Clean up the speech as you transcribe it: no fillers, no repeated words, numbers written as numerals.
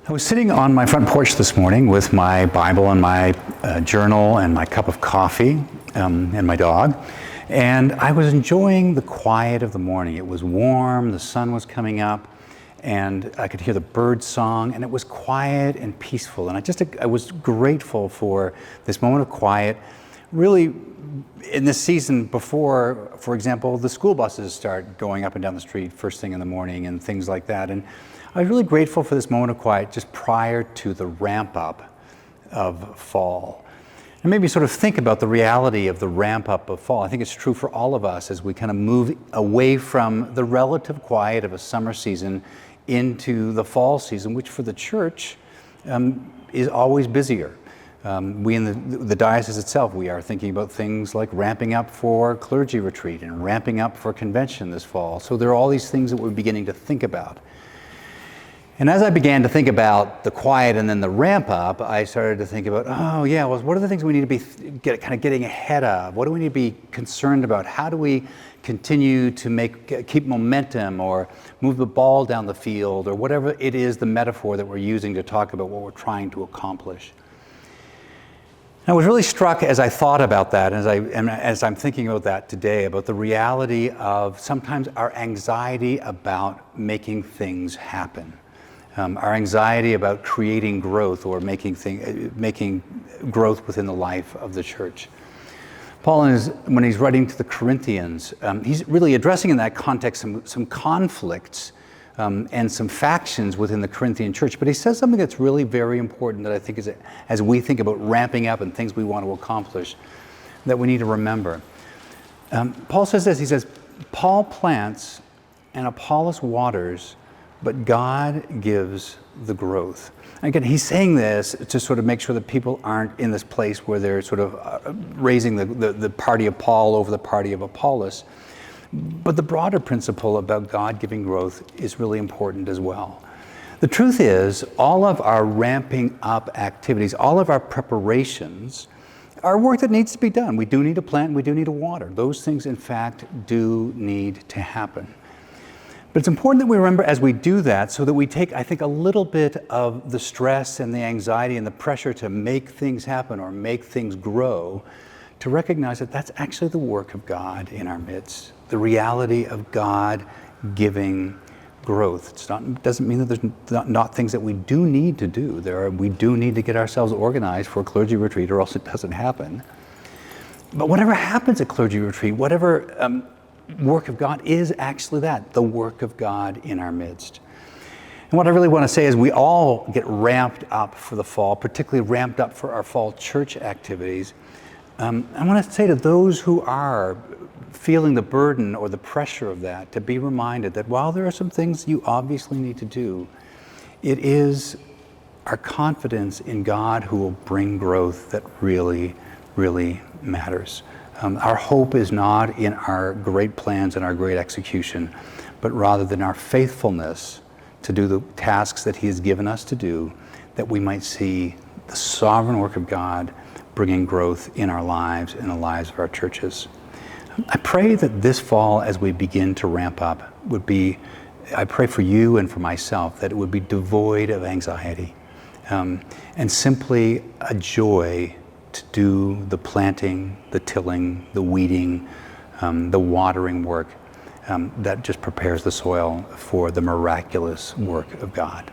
I was sitting on my front porch this morning with my Bible and my journal and my cup of coffee and my dog, and I was enjoying the quiet of the morning. It was warm, the sun was coming up, and I could hear the bird song, and it was quiet and peaceful. And I was grateful for this moment of quiet. Really, in this season before, for example, the school buses start going up and down the street first thing in the morning and things like that. And I was really grateful for this moment of quiet just prior to the ramp up of fall. And maybe sort of think about the reality of the ramp up of fall. I think it's true for all of us as we kind of move away from the relative quiet of a summer season into the fall season, which for the church is always busier. We in the diocese itself, we are thinking about things like ramping up for clergy retreat and ramping up for convention this fall. So there are all these things that we're beginning to think about. And as I began to think about the quiet and then the ramp up, I started to think about, what are the things we need to be getting ahead of? What do we need to be concerned about? How do we continue to keep momentum or move the ball down the field or whatever it is, the metaphor that we're using to talk about what we're trying to accomplish? I was really struck as I thought about that, as I'm thinking about that today, about the reality of sometimes our anxiety about making things happen. Our anxiety about creating growth or making growth within the life of the church. Paul, when he's writing to the Corinthians, he's really addressing in that context some conflicts and some factions within the Corinthian church. But he says something that's really very important that I think is, as we think about ramping up and things we want to accomplish, that we need to remember. Paul says this, he says, Paul plants and Apollos waters, but God gives the growth. Again, he's saying this to sort of make sure that people aren't in this place where they're sort of raising the party of Paul over the party of Apollos. But the broader principle about God giving growth is really important as well. The truth is, all of our ramping up activities, all of our preparations are work that needs to be done. We do need to plant, we do need to water. Those things, in fact, do need to happen. But it's important that we remember as we do that so that we take, I think, a little bit of the stress and the anxiety and the pressure to make things happen or make things grow, to recognize that that's actually the work of God in our midst, the reality of God giving growth. It doesn't mean that there's not things that we do need to do. We do need to get ourselves organized for a clergy retreat or else it doesn't happen. But whatever happens at clergy retreat, whatever work of God is actually the work of God in our midst. And what I really want to say is we all get ramped up for the fall, particularly ramped up for our fall church activities. I want to say to those who are feeling the burden or the pressure of that, to be reminded that while there are some things you obviously need to do, it is our confidence in God who will bring growth that really, really matters. Our hope is not in our great plans and our great execution, but rather than our faithfulness to do the tasks that He has given us to do, that we might see the sovereign work of God bringing growth in our lives and the lives of our churches. I pray that this fall, as we begin to ramp up, I pray for you and for myself, that it would be devoid of anxiety and simply a joy to do the planting, the tilling, the weeding, the watering work that just prepares the soil for the miraculous work of God.